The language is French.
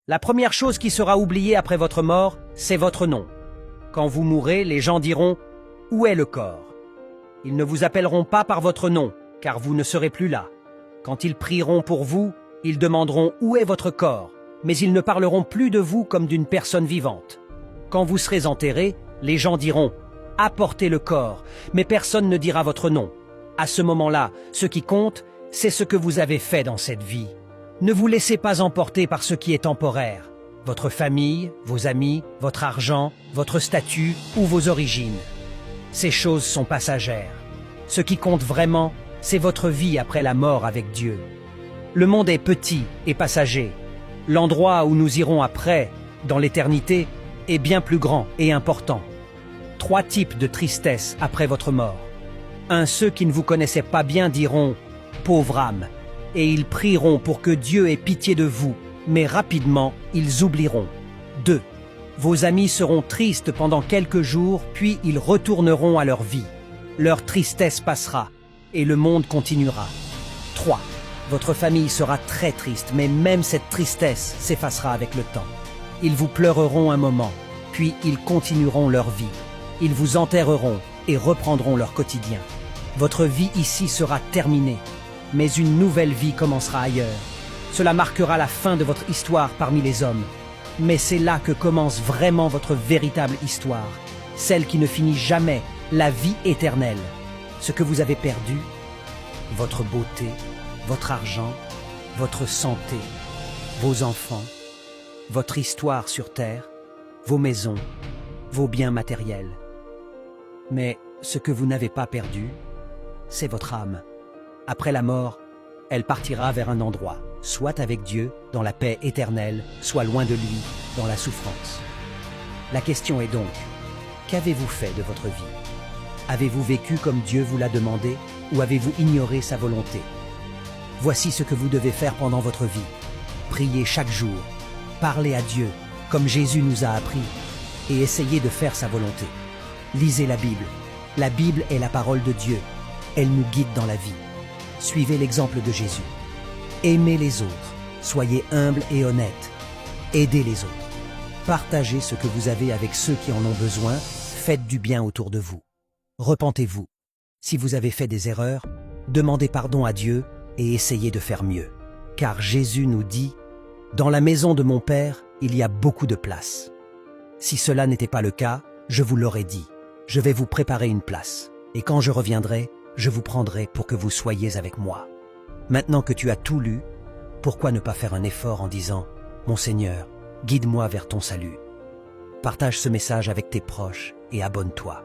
La première chose qui sera oubliée après votre mort, c'est votre nom. Quand vous mourrez, les gens diront « Où est le corps ?» Ils ne vous appelleront pas par votre nom, car vous ne serez plus là. Quand ils prieront pour vous, ils demanderont « Où est votre corps ?» Mais ils ne parleront plus de vous comme d'une personne vivante. Quand vous serez enterré, les gens diront « Apportez le corps », mais personne ne dira votre nom. À ce moment-là, ce qui compte, c'est ce que vous avez fait dans cette vie. Ne vous laissez pas emporter par ce qui est temporaire. Votre famille, vos amis, votre argent, votre statut ou vos origines. Ces choses sont passagères. Ce qui compte vraiment, c'est votre vie après la mort avec Dieu. Le monde est petit et passager. L'endroit où nous irons après, dans l'éternité, est bien plus grand et important. 3 types de tristesse après votre mort. 1. Ceux qui ne vous connaissaient pas bien diront « Pauvre âme » et ils prieront pour que Dieu ait pitié de vous, mais rapidement, ils oublieront. 2. Vos amis seront tristes pendant quelques jours, puis ils retourneront à leur vie. Leur tristesse passera, et le monde continuera. 3. Votre famille sera très triste, mais même cette tristesse s'effacera avec le temps. Ils vous pleureront un moment, puis ils continueront leur vie. Ils vous enterreront et reprendront leur quotidien. Votre vie ici sera terminée, mais une nouvelle vie commencera ailleurs. Cela marquera la fin de votre histoire parmi les hommes. Mais c'est là que commence vraiment votre véritable histoire, celle qui ne finit jamais, la vie éternelle. Ce que vous avez perdu, votre beauté, votre argent, votre santé, vos enfants, votre histoire sur terre, vos maisons, vos biens matériels. Mais ce que vous n'avez pas perdu, c'est votre âme. Après la mort, elle partira vers un endroit, soit avec Dieu, dans la paix éternelle, soit loin de lui, dans la souffrance. La question est donc, qu'avez-vous fait de votre vie? Avez-vous vécu comme Dieu vous l'a demandé, ou avez-vous ignoré sa volonté? Voici ce que vous devez faire pendant votre vie. Priez chaque jour, parlez à Dieu, comme Jésus nous a appris, et essayez de faire sa volonté. Lisez la Bible. La Bible est la parole de Dieu. Elle nous guide dans la vie. Suivez l'exemple de Jésus. Aimez les autres. Soyez humbles et honnêtes. Aidez les autres. Partagez ce que vous avez avec ceux qui en ont besoin. Faites du bien autour de vous. Repentez-vous. Si vous avez fait des erreurs, demandez pardon à Dieu et essayez de faire mieux. Car Jésus nous dit « Dans la maison de mon Père, il y a beaucoup de place. » Si cela n'était pas le cas, je vous l'aurais dit. Je vais vous préparer une place. Et quand je reviendrai, je vous prendrai pour que vous soyez avec moi. Maintenant que tu as tout lu, pourquoi ne pas faire un effort en disant « Mon Seigneur, guide-moi vers ton salut ». Partage ce message avec tes proches et abonne-toi.